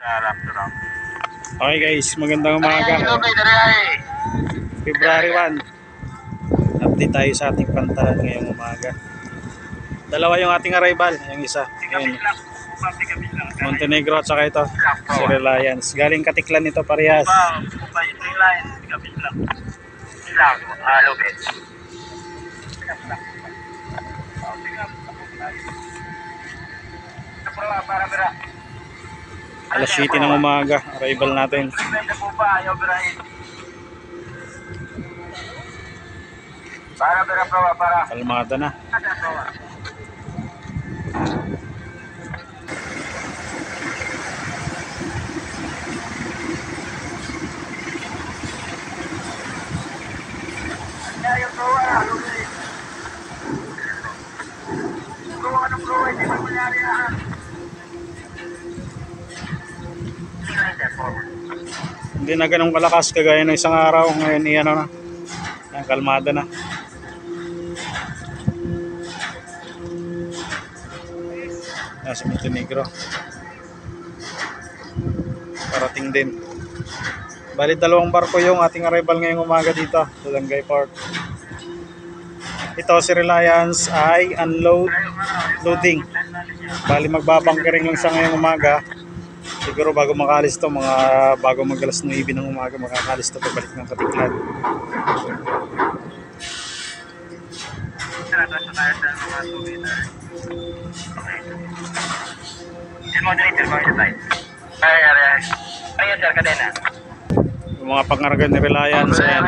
Okay guys, magandang umaga. February 1. Update tayo sa ating pantalan ngayong umaga. Dalawa yung ating arrival. Yung isa, ayun, Montenegro at saka ito, si Reliance. Galing Katiklan ito parehas. Alas 7 ng umaga, arrival natin. Kalmada na. Hindi na ganun kalakas kagaya ng isang araw. Ngayon iyan na. Ang kalmada na. Nasa Montenegro. Parating din. Bali dalawang barko yung ating arrival ngayong umaga dito sa Langay Port. Ito si Reliance ay loading. Bali magbabankering lang siya ngayong umaga. Siguro bago makalis to, mga bago mag-alas 9 ng umaga, makakalis to pabalik ng Katiklan. Yung mga pangarga ni Reliance, ayan.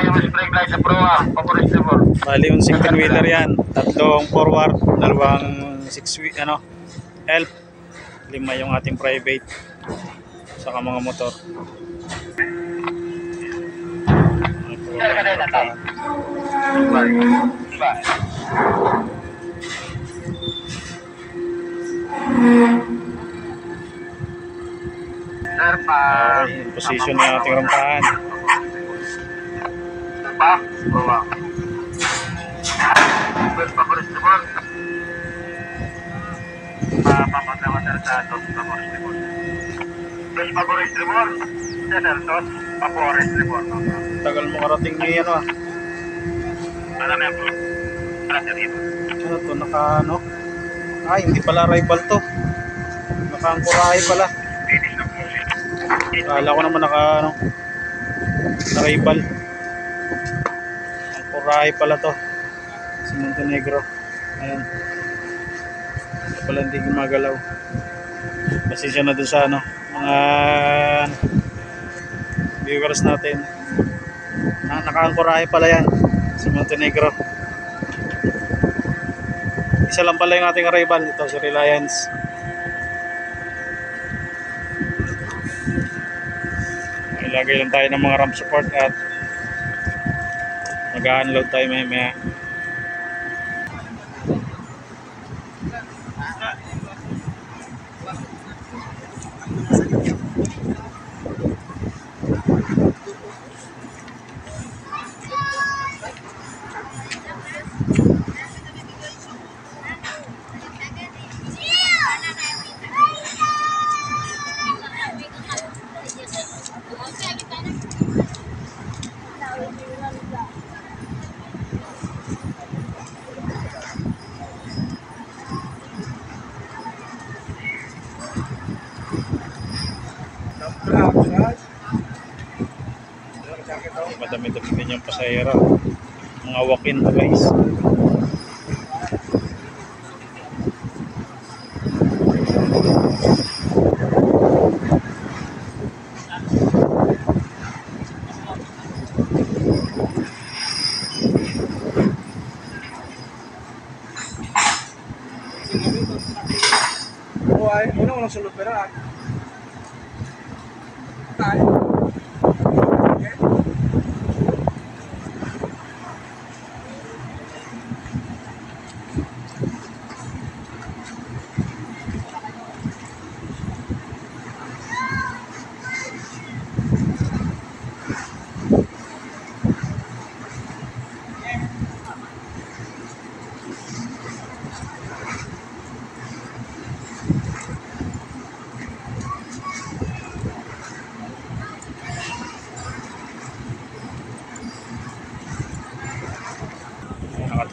Bali yung 16-wheeler yan, tatlong forward, dalawang 6 help, 5 yung ating private, saka mga motor. Okay, yung position ng ating rampahan. Tagal mo karating niya yan, Ano to, ay hindi pala arrival to, naka-angkorahe pala. Akala ko naman arrival. Angkorahe pala to si Montenegro. Ayan, pala hindi gumagalaw. Pasensya na dun sa mga viewers natin. Naka-angkorahe pala yan si Montenegro. Isa lang pala yung ating arrival. Ito si Reliance. Ilagay lang tayo ng mga ramp support at mag-unload tayo maya. Madami-dami din yung pasahero. Mga walk-in to guys. Unang suluperan.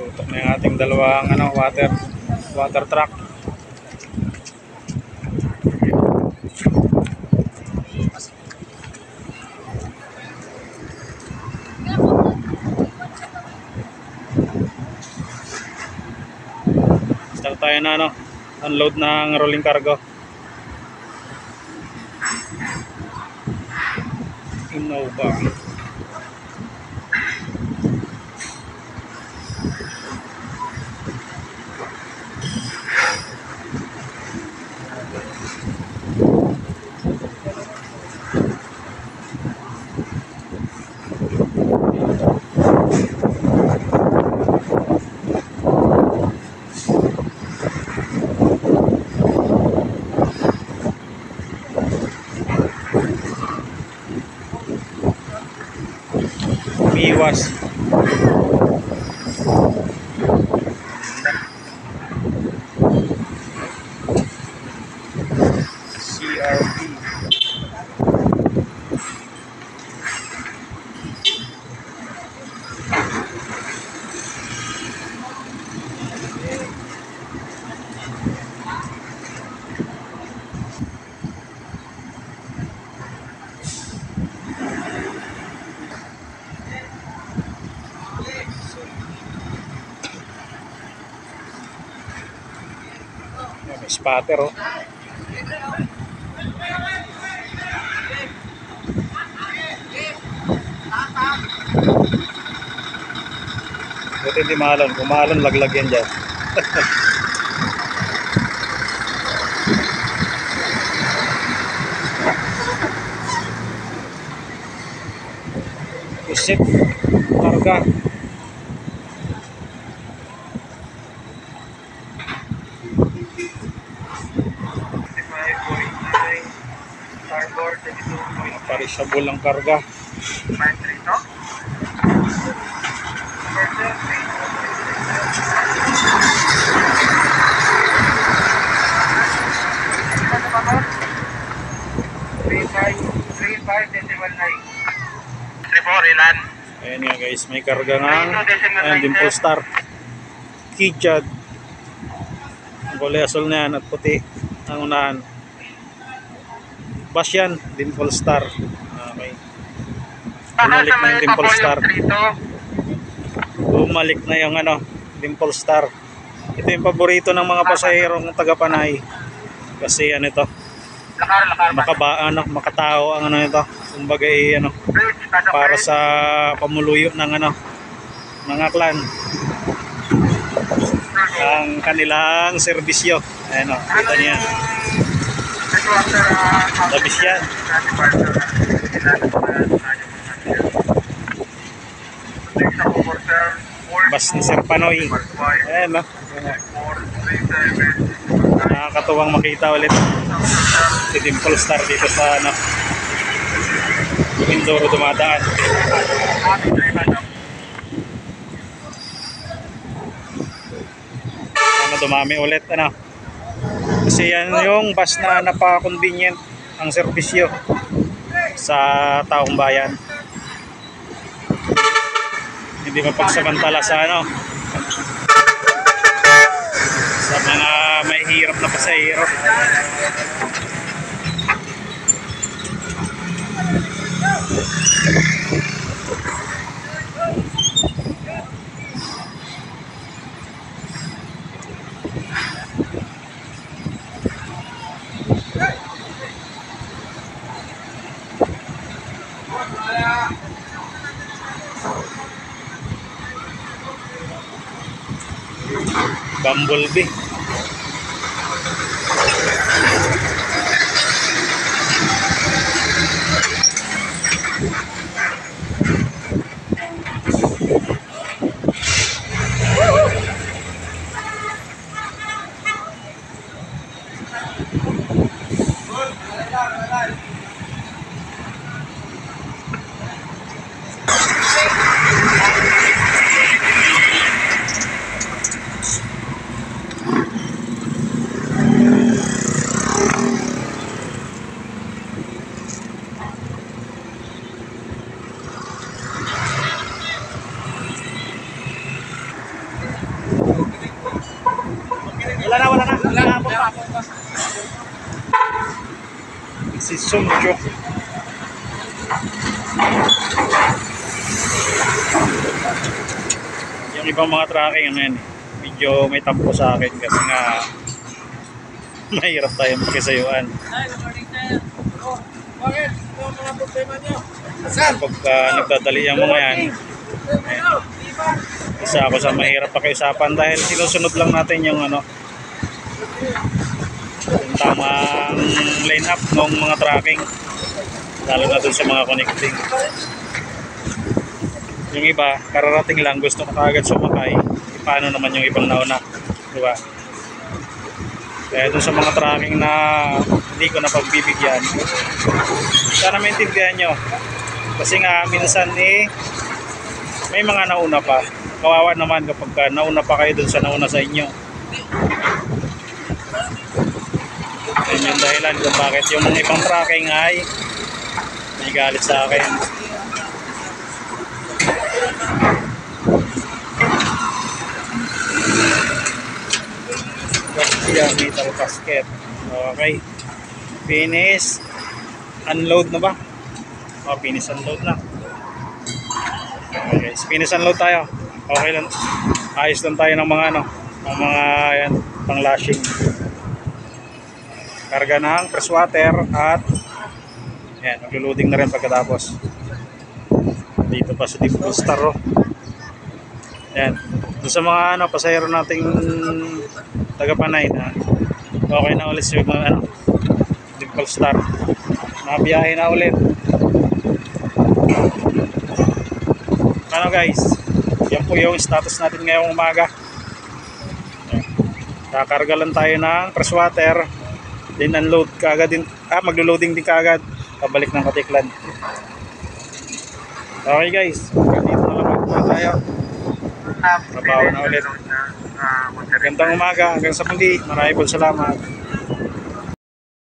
Tutok na yung ating dalawang water truck. Start tayo na unload ng rolling cargo. Innova. Iwas. CRP. May spatter oh. Buti hindi mahalon. Kung mahalon, laglag yan dyan. Isip. Karga. Parisable ang karga. Ayan nga guys, may karga nga Dimple Star Kijad. Ang kulay asol na yan at puti ang unahan. Bas yan, Dimple Star. Okay. Bumalik na yung Dimple Star. Bumalik na yung Dimple Star. Ito yung paborito ng mga pasahero ng taga-Panay. Kasi ito. Makatao ang ito. Kumbaga para sa pamuluyo ng ng Aklan. Ang kanilang serbisyo. Ayan kita niya. Labis yan. Bas ni Sir Panoy. Ayan nakakatuwang makita ulit si Dimple Star dito sa Mindoro dumadaan. Dumami ulit kasi yan yung bus na napaka-convenient ang serbisyo sa taong bayan. Hindi mapagsamantala sa sa mga may hirap na pasahero. Bumblebee. si Sunjo. Yung ibang mga tracking, ano yan, medyo may tampo sa akin kasi nga mahirap tayong pakisayuan. Ay, good morning, sir. Oh, bakit? Ano ang mga problema niyo? Sir! Pagka nagdadali ang mga yan, isa ako sa mahirap pakiusapan dahil sinusunod lang natin yung ano, yung tamang line up ng mga tracking, lalo na dun sa mga connecting. Yung iba, kararating lang, gusto ko kaagad sumakay, paano naman yung ibang nauna, di ba? Kaya dun sa mga tracking na hindi ko napagbibigyan, sana maintindihan nyo. Kasi nga minsan may mga nauna pa. Kawawa naman kapag nauna pa kayo dun sa nauna sa inyo. Yan yung dahilan kung bakit yung mga ibang tracking ay may galit sa akin. Garcia metal casket. Okay. Finish. Unload na ba? Oh, finish unload na. Okay guys, finish unload tayo. Okay lang. Ayos lang tayo ng mga ano, ng mga yan, pang lashing. Karga ng press water at yan, maglo-loading na rin pagkatapos. Dito pa sa deep booster, oh. Yan. Doon sa mga ano, pasahero nating taga-Panay na okay na ulit sa mga ano, Dimple Star. Nabiyahe na ulit. Ano guys, yan po yung status natin ngayong umaga. Kakarga lang tayo ng press water, then unload kaagad din, maglo-loading din kaagad pabalik ng Katiklan. Okay guys, dito na lang muna tayo. Trabaho na ulit. Magandang umaga, hanggang sa muli. Maraming salamat.